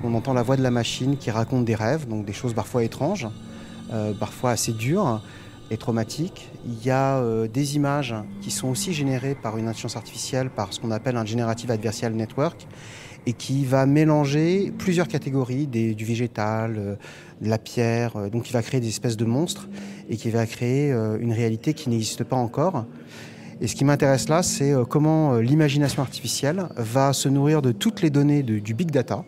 On entend la voix de la machine qui raconte des rêves, donc des choses parfois étranges, parfois assez dures et traumatiques. Il y a des images qui sont aussi générées par une intelligence artificielle, par ce qu'on appelle un Generative Adversarial Network, et qui va mélanger plusieurs catégories, du végétal, de la pierre, donc qui va créer des espèces de monstres et qui va créer une réalité qui n'existe pas encore. Et ce qui m'intéresse là, c'est comment l'imagination artificielle va se nourrir de toutes les données du big data,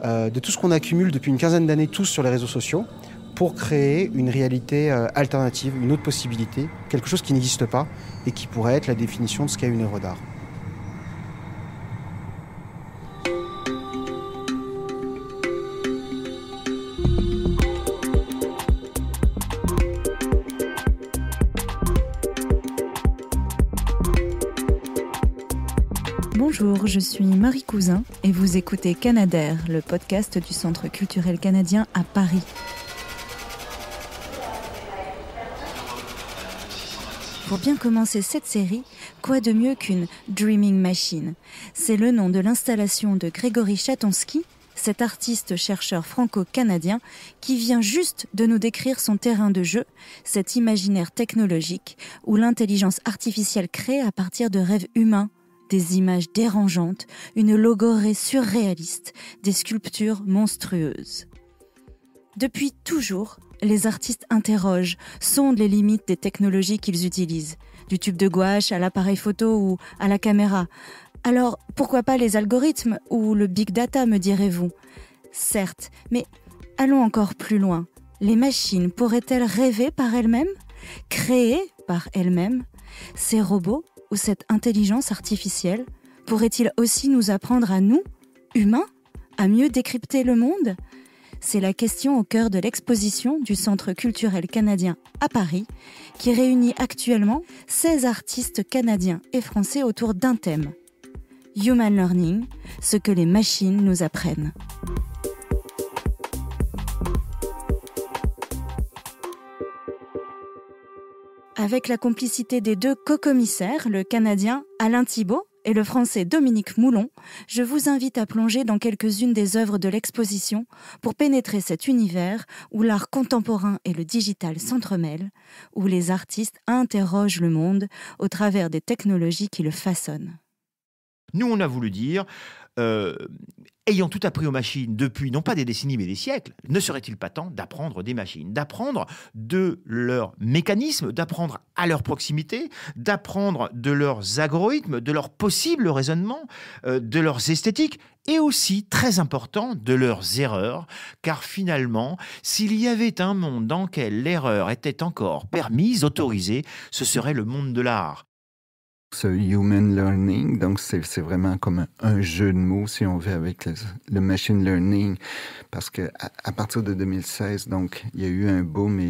de tout ce qu'on accumule depuis une quinzaine d'années tous sur les réseaux sociaux, pour créer une réalité alternative, une autre possibilité, quelque chose qui n'existe pas et qui pourrait être la définition de ce qu'est une œuvre d'art. Bonjour, je suis Marie Cousin et vous écoutez Canadair, le podcast du Centre culturel canadien à Paris. Pour bien commencer cette série, quoi de mieux qu'une Dreaming Machine ? C'est le nom de l'installation de Grégory Chatonsky, cet artiste-chercheur franco-canadien qui vient juste de nous décrire son terrain de jeu, cet imaginaire technologique où l'intelligence artificielle crée à partir de rêves humains, des images dérangeantes, une logorrhée surréaliste, des sculptures monstrueuses. Depuis toujours, les artistes interrogent, sondent les limites des technologies qu'ils utilisent, du tube de gouache à l'appareil photo ou à la caméra. Alors, pourquoi pas les algorithmes ou le big data, me direz-vous ? Certes, mais allons encore plus loin. Les machines pourraient-elles rêver par elles-mêmes ? Créer par elles-mêmes ? Ces robots ou cette intelligence artificielle pourrait-il aussi nous apprendre à nous, humains, à mieux décrypter le monde ? C'est la question au cœur de l'exposition du Centre culturel canadien à Paris, qui réunit actuellement 16 artistes canadiens et français autour d'un thème. Human Learning, ce que les machines nous apprennent. Avec la complicité des deux co-commissaires, le Canadien Alain Thibault et le Français Dominique Moulon, je vous invite à plonger dans quelques-unes des œuvres de l'exposition pour pénétrer cet univers où l'art contemporain et le digital s'entremêlent, où les artistes interrogent le monde au travers des technologies qui le façonnent. Nous, on a voulu dire, ayant tout appris aux machines depuis, non pas des décennies, mais des siècles, ne serait-il pas temps d'apprendre des machines, d'apprendre de leurs mécanismes, d'apprendre à leur proximité, d'apprendre de leurs algorithmes, de leurs possibles raisonnements, de leurs esthétiques, et aussi, très important, de leurs erreurs, car finalement, s'il y avait un monde dans lequel l'erreur était encore permise, autorisée, ce serait le monde de l'art. Ce human learning, donc c'est vraiment comme un jeu de mots, si on veut, avec le machine learning, parce que à partir de 2016, donc il y a eu un boom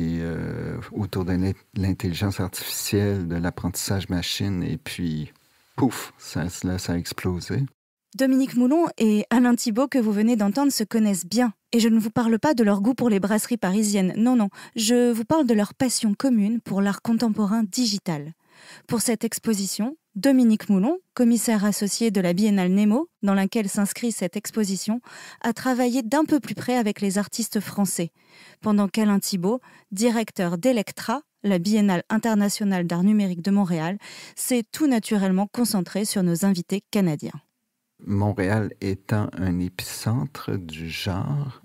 autour de l'intelligence artificielle, de l'apprentissage machine, et puis pouf, ça a explosé. Dominique Moulon et Alain Thibault, que vous venez d'entendre, se connaissent bien. Et je ne vous parle pas de leur goût pour les brasseries parisiennes, non, je vous parle de leur passion commune pour l'art contemporain digital. Pour cette exposition, Dominique Moulon, commissaire associé de la Biennale Nemo, dans laquelle s'inscrit cette exposition, a travaillé d'un peu plus près avec les artistes français, pendant qu'Alain Thibault, directeur d'Electra, la Biennale internationale d'art numérique de Montréal, s'est tout naturellement concentré sur nos invités canadiens. Montréal étant un épicentre du genre,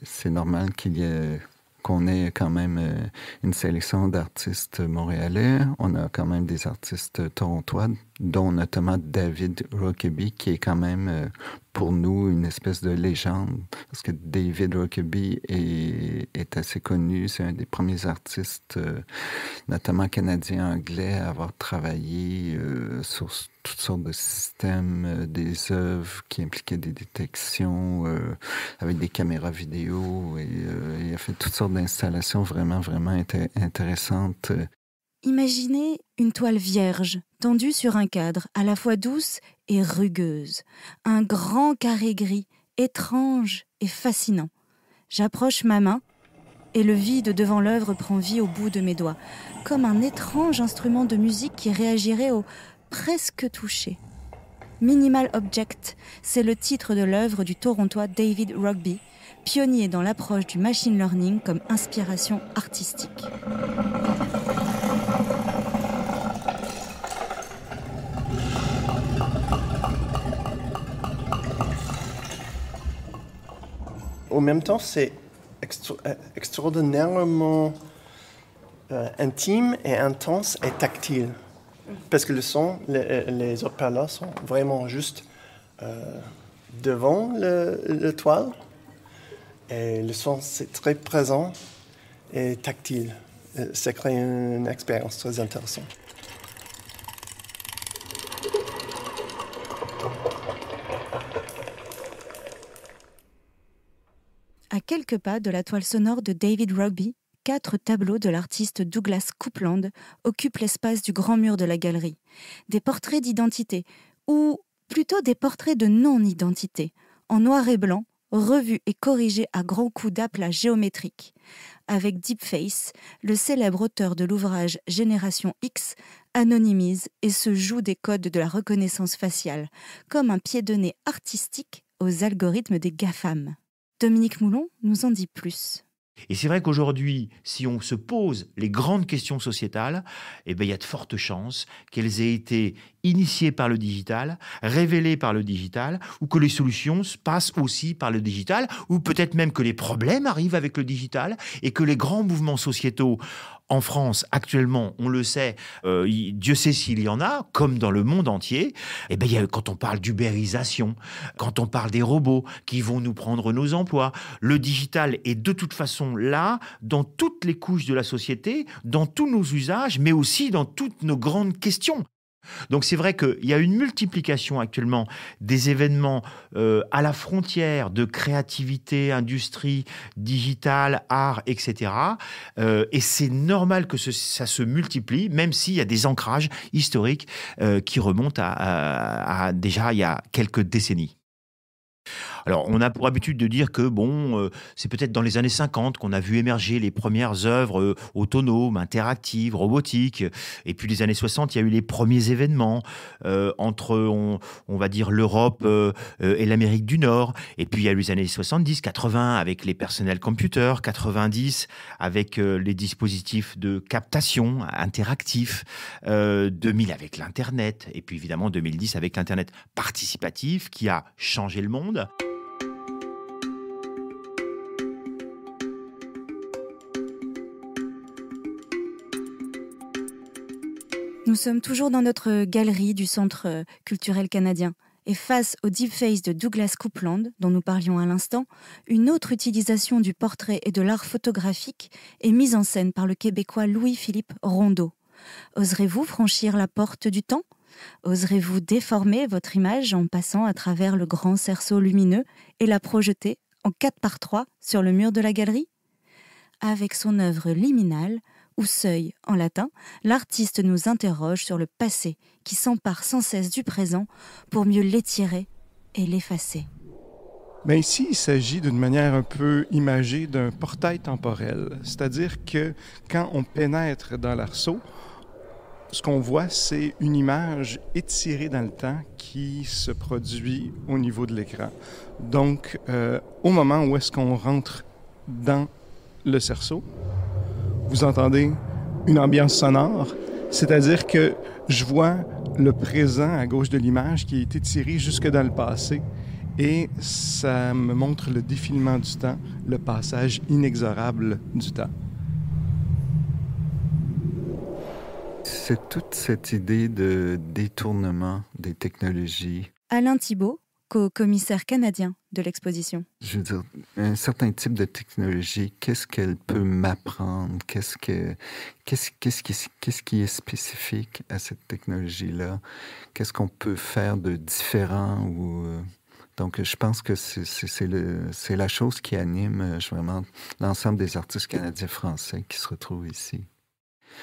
c'est normal qu'on ait quand même une sélection d'artistes montréalais. On a quand même des artistes torontois, dont notamment David Rokeby, qui est quand même pour nous une espèce de légende, parce que David Rokeby est assez connu. C'est un des premiers artistes, notamment canadiens-anglais, à avoir travaillé sur toutes sortes de systèmes, des œuvres qui impliquaient des détections avec des caméras vidéo. Et il a fait toutes sortes d'installations vraiment, vraiment intéressantes. Imaginez une toile vierge, tendue sur un cadre, à la fois douce et rugueuse. Un grand carré gris, étrange et fascinant. J'approche ma main et le vide devant l'œuvre prend vie au bout de mes doigts, comme un étrange instrument de musique qui réagirait au presque toucher. Minimal Object, c'est le titre de l'œuvre du Torontois David Rugby, pionnier dans l'approche du machine learning comme inspiration artistique. En même temps, c'est extraordinairement intime et intense et tactile. Parce que le son, les haut-parleurs sont vraiment juste devant le toile. Et le son, c'est très présent et tactile. Ça crée une expérience très intéressante. À quelques pas de la toile sonore de David Rugby, 4 tableaux de l'artiste Douglas Coupland occupent l'espace du grand mur de la galerie. Des portraits d'identité, ou plutôt des portraits de non-identité, en noir et blanc, revus et corrigés à grands coups d'aplat géométriques. Avec Deepface, le célèbre auteur de l'ouvrage Génération X anonymise et se joue des codes de la reconnaissance faciale, comme un pied de nez artistique aux algorithmes des GAFAM. Dominique Moulon nous en dit plus. Et c'est vrai qu'aujourd'hui, si on se pose les grandes questions sociétales, il y a de fortes chances qu'elles aient été initiées par le digital, révélées par le digital, ou que les solutions passent aussi par le digital, ou peut-être même que les problèmes arrivent avec le digital, et que les grands mouvements sociétaux en France, actuellement, on le sait, Dieu sait s'il y en a, comme dans le monde entier, quand on parle d'ubérisation, quand on parle des robots qui vont nous prendre nos emplois, le digital est de toute façon là, dans toutes les couches de la société, dans tous nos usages, mais aussi dans toutes nos grandes questions. Donc c'est vrai qu'il y a une multiplication actuellement des événements à la frontière de créativité, industrie, digitale, art, etc. Et c'est normal que ça se multiplie, même s'il y a des ancrages historiques qui remontent à déjà il y a quelques décennies. Alors, on a pour habitude de dire que, c'est peut-être dans les années 50 qu'on a vu émerger les premières œuvres autonomes, interactives, robotiques. Et puis, les années 60, il y a eu les premiers événements entre, on va dire, l'Europe et l'Amérique du Nord. Et puis, il y a eu les années 70, 80 avec les personnels computers, 90 avec les dispositifs de captation interactifs, 2000 avec l'Internet, et puis évidemment 2010 avec l'Internet participatif qui a changé le monde. Nous sommes toujours dans notre galerie du Centre culturel canadien. Et face au deepface de Douglas Coupland, dont nous parlions à l'instant, une autre utilisation du portrait et de l'art photographique est mise en scène par le Québécois Louis-Philippe Rondeau. Oserez-vous franchir la porte du temps ? Oserez-vous déformer votre image en passant à travers le grand cerceau lumineux et la projeter en 4x3 sur le mur de la galerie ? Avec son œuvre liminale, ou seuil en latin, l'artiste nous interroge sur le passé qui s'empare sans cesse du présent pour mieux l'étirer et l'effacer. Mais ici, il s'agit d'une manière un peu imagée d'un portail temporel. C'est-à-dire que quand on pénètre dans l'arceau, ce qu'on voit, c'est une image étirée dans le temps qui se produit au niveau de l'écran. Donc, au moment où est-ce qu'on rentre dans le cerceau, vous entendez une ambiance sonore, c'est-à-dire que je vois le présent à gauche de l'image qui a été tiré jusque dans le passé et ça me montre le défilement du temps, le passage inexorable du temps. C'est toute cette idée de détournement des technologies. Alain Thibault, co-commissaire canadien de l'exposition. Je veux dire, un certain type de technologie, qu'est-ce qu'elle peut m'apprendre? Qu'est-ce qui est spécifique à cette technologie-là? Qu'est-ce qu'on peut faire de différent? Donc, je pense que c'est la chose qui anime vraiment l'ensemble des artistes canadiens-français qui se retrouvent ici.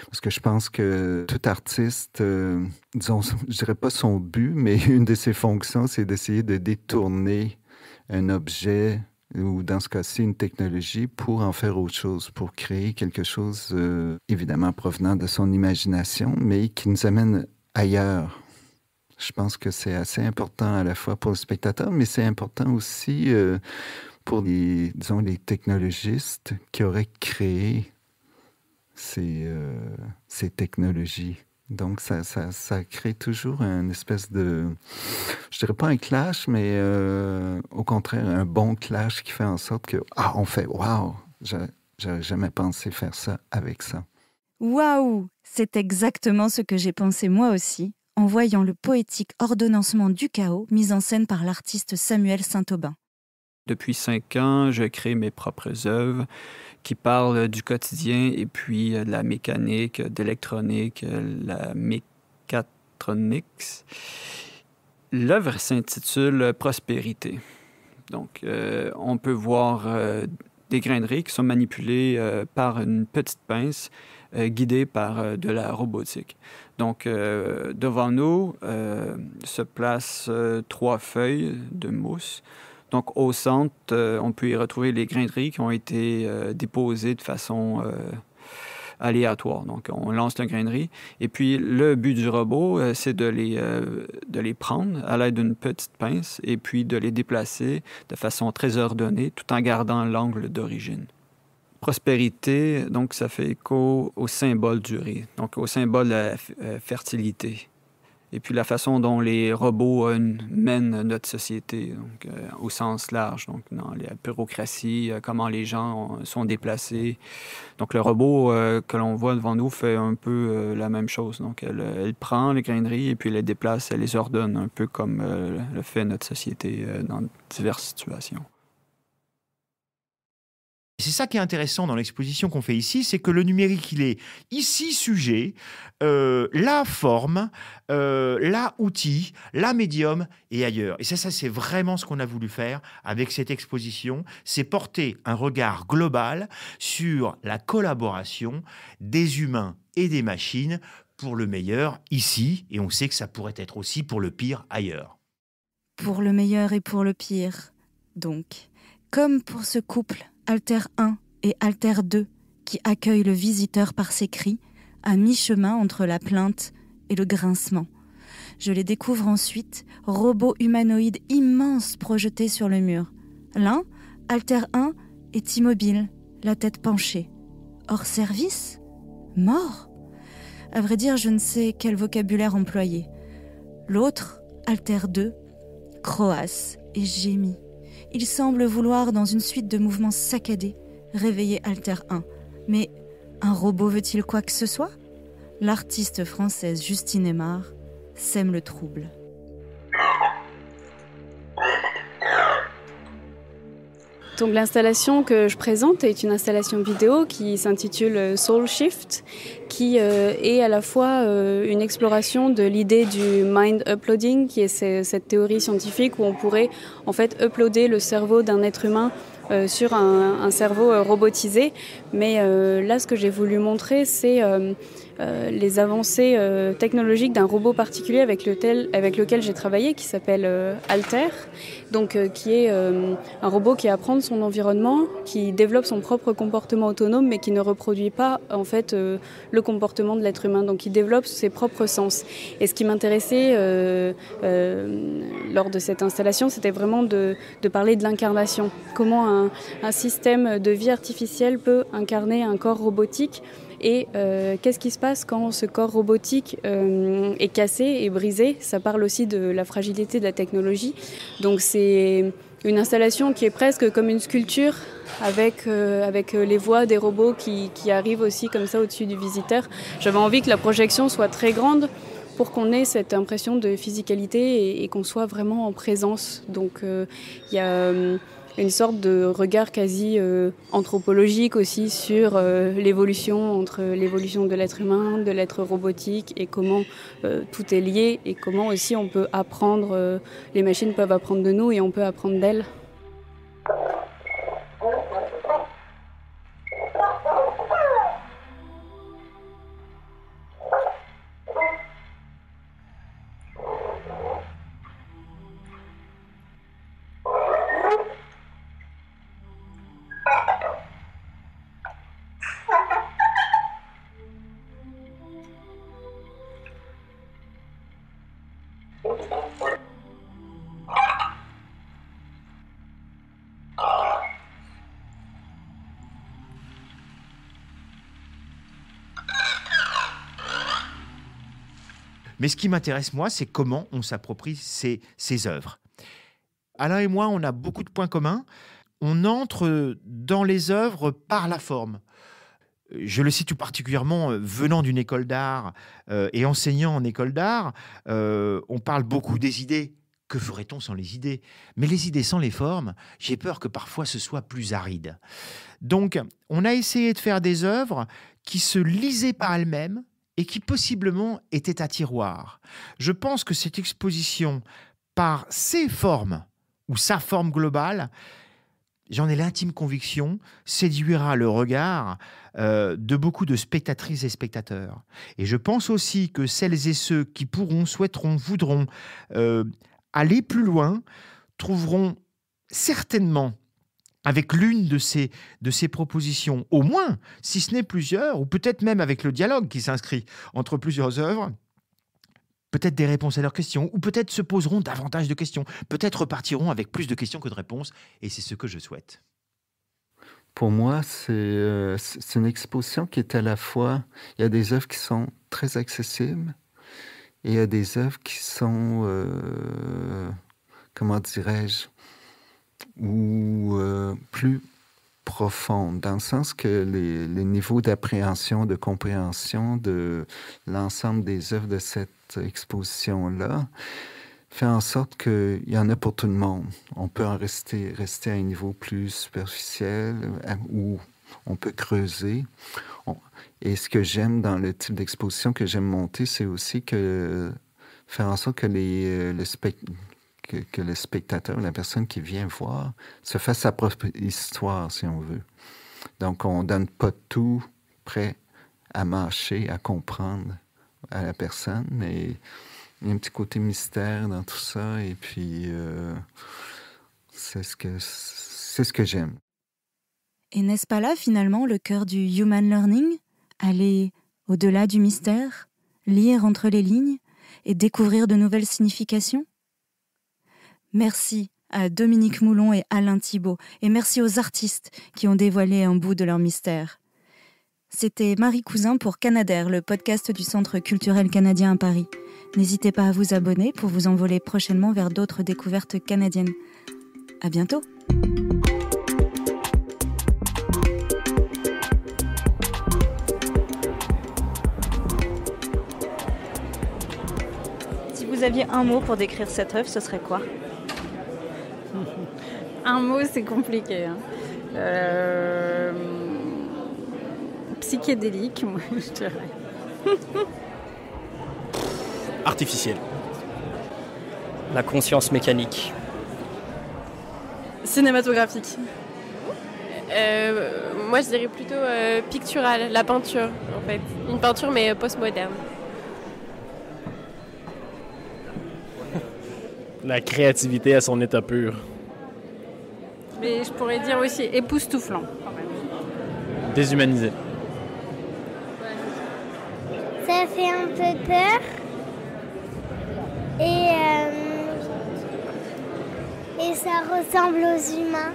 Parce que je pense que tout artiste, disons, je dirais pas son but, mais une de ses fonctions, c'est d'essayer de détourner un objet, ou dans ce cas-ci, une technologie, pour en faire autre chose, pour créer quelque chose, évidemment provenant de son imagination, mais qui nous amène ailleurs. Je pense que c'est assez important à la fois pour le spectateur, mais c'est important aussi pour disons, les technologistes qui auraient créé ces technologies. Donc, ça crée toujours une espèce de, je dirais pas un clash, mais au contraire, un bon clash qui fait en sorte que, on fait, waouh, j'aurais jamais pensé faire ça avec ça. Waouh! C'est exactement ce que j'ai pensé moi aussi, en voyant le poétique ordonnancement du chaos mis en scène par l'artiste Samuel Saint-Aubin. Depuis 5 ans, je crée mes propres œuvres qui parlent du quotidien et puis de la mécanique, d'électronique, la mécatronics. L'œuvre s'intitule Prospérité. Donc, on peut voir des graineries qui sont manipulées par une petite pince guidée par de la robotique. Donc, devant nous se placent 3 feuilles de mousse. Donc, au centre, on peut y retrouver les graineries qui ont été déposées de façon aléatoire. Donc, on lance la grainerie. Et puis, le but du robot, c'est de les prendre à l'aide d'une petite pince et puis de les déplacer de façon très ordonnée tout en gardant l'angle d'origine. Prospérité, donc, ça fait écho au symbole du riz, donc au symbole de la fertilité. Et puis la façon dont les robots mènent notre société, donc, au sens large, donc dans la bureaucratie, comment les gens sont déplacés. Donc le robot que l'on voit devant nous fait un peu la même chose. Donc elle prend les graineries et puis elle les déplace, elle les ordonne, un peu comme le fait notre société dans diverses situations. C'est ça qui est intéressant dans l'exposition qu'on fait ici, c'est que le numérique, il est ici sujet, là forme, là outil, là médium et ailleurs. Et ça c'est vraiment ce qu'on a voulu faire avec cette exposition, c'est porter un regard global sur la collaboration des humains et des machines pour le meilleur ici, et on sait que ça pourrait être aussi pour le pire ailleurs. Pour le meilleur et pour le pire, donc, comme pour ce couple Alter 1 et Alter 2 qui accueillent le visiteur par ses cris, à mi-chemin entre la plainte et le grincement. Je les découvre ensuite, robots humanoïdes immenses projetés sur le mur. L'un, Alter 1, est immobile, la tête penchée. Hors service ? Mort ? À vrai dire, je ne sais quel vocabulaire employer. L'autre, Alter 2, croasse et gémit. Il semble vouloir, dans une suite de mouvements saccadés, réveiller Alter 1. Mais un robot veut-il quoi que ce soit ? L'artiste française Justine Aymar sème le trouble. Donc l'installation que je présente est une installation vidéo qui s'intitule Soul Shift, qui est à la fois une exploration de l'idée du mind uploading, qui est cette théorie scientifique où on pourrait en fait uploader le cerveau d'un être humain sur un cerveau robotisé. Mais là, ce que j'ai voulu montrer, c'est les avancées technologiques d'un robot particulier avec lequel j'ai travaillé, qui s'appelle Alter, donc qui est un robot qui apprend de son environnement, qui développe son propre comportement autonome, mais qui ne reproduit pas en fait le comportement de l'être humain, donc qui développe ses propres sens. Et ce qui m'intéressait lors de cette installation, c'était vraiment de parler de l'incarnation. Comment un système de vie artificielle peut incarner un corps robotique. Et qu'est-ce qui se passe quand ce corps robotique est cassé et brisé ? Ça parle aussi de la fragilité de la technologie. Donc c'est une installation qui est presque comme une sculpture avec les voix des robots qui arrivent aussi comme ça au-dessus du visiteur. J'avais envie que la projection soit très grande pour qu'on ait cette impression de physicalité et qu'on soit vraiment en présence. Donc il y a une sorte de regard quasi anthropologique aussi sur l'évolution entre l'évolution de l'être humain, de l'être robotique et comment tout est lié et comment aussi on peut apprendre, les machines peuvent apprendre de nous et on peut apprendre d'elles. Mais ce qui m'intéresse, moi, c'est comment on s'approprie ces œuvres. Alain et moi, on a beaucoup de points communs. On entre dans les œuvres par la forme. Je le cite tout particulièrement, venant d'une école d'art et enseignant en école d'art, on parle beaucoup des idées. Que ferait-on sans les idées? Mais les idées sans les formes, j'ai peur que parfois ce soit plus aride. Donc, on a essayé de faire des œuvres qui se lisaient par elles-mêmes et qui possiblement étaient à tiroir. Je pense que cette exposition, par ses formes ou sa forme globale, j'en ai l'intime conviction, séduira le regard de beaucoup de spectatrices et spectateurs. Et je pense aussi que celles et ceux qui pourront, souhaiteront, voudront aller plus loin, trouveront certainement, avec l'une de ces propositions, au moins, si ce n'est plusieurs, ou peut-être même avec le dialogue qui s'inscrit entre plusieurs œuvres, peut-être des réponses à leurs questions, ou peut-être se poseront davantage de questions, peut-être repartiront avec plus de questions que de réponses, et c'est ce que je souhaite. Pour moi, c'est une exposition qui est à la fois... Il y a des œuvres qui sont très accessibles, et il y a des œuvres qui sont, comment dirais-je, ou plus profondes, dans le sens que les niveaux d'appréhension, de compréhension de l'ensemble des œuvres de cette exposition-là fait en sorte qu'il y en a pour tout le monde. On peut en rester à un niveau plus superficiel, où on peut creuser. Et ce que j'aime dans le type d'exposition que j'aime monter, c'est aussi faire en sorte que le spectateur, la personne qui vient voir, se fasse sa propre histoire, si on veut. Donc, on ne donne pas tout prêt à mâcher, à comprendre à la personne, mais il y a un petit côté mystère dans tout ça, et puis c'est ce que j'aime. Et n'est-ce pas là, finalement, le cœur du human learning? Aller au-delà du mystère, lire entre les lignes et découvrir de nouvelles significations? Merci à Dominique Moulon et Alain Thibault, et merci aux artistes qui ont dévoilé un bout de leur mystère. C'était Marie Cousin pour Canadair, le podcast du Centre culturel canadien à Paris. N'hésitez pas à vous abonner pour vous envoler prochainement vers d'autres découvertes canadiennes. À bientôt! Si vous aviez un mot pour décrire cette œuvre, ce serait quoi? Un mot, c'est compliqué. Psychédélique, moi, je dirais. Artificiel. La conscience mécanique. Cinématographique. Moi, je dirais plutôt picturale, la peinture, en fait. Une peinture, mais postmoderne. La créativité à son état pur. Mais je pourrais dire aussi époustouflant, quand même. Déshumanisé. Ça fait un peu peur. Et ça ressemble aux humains.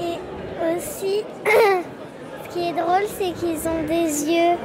Et aussi, ce qui est drôle, c'est qu'ils ont des yeux.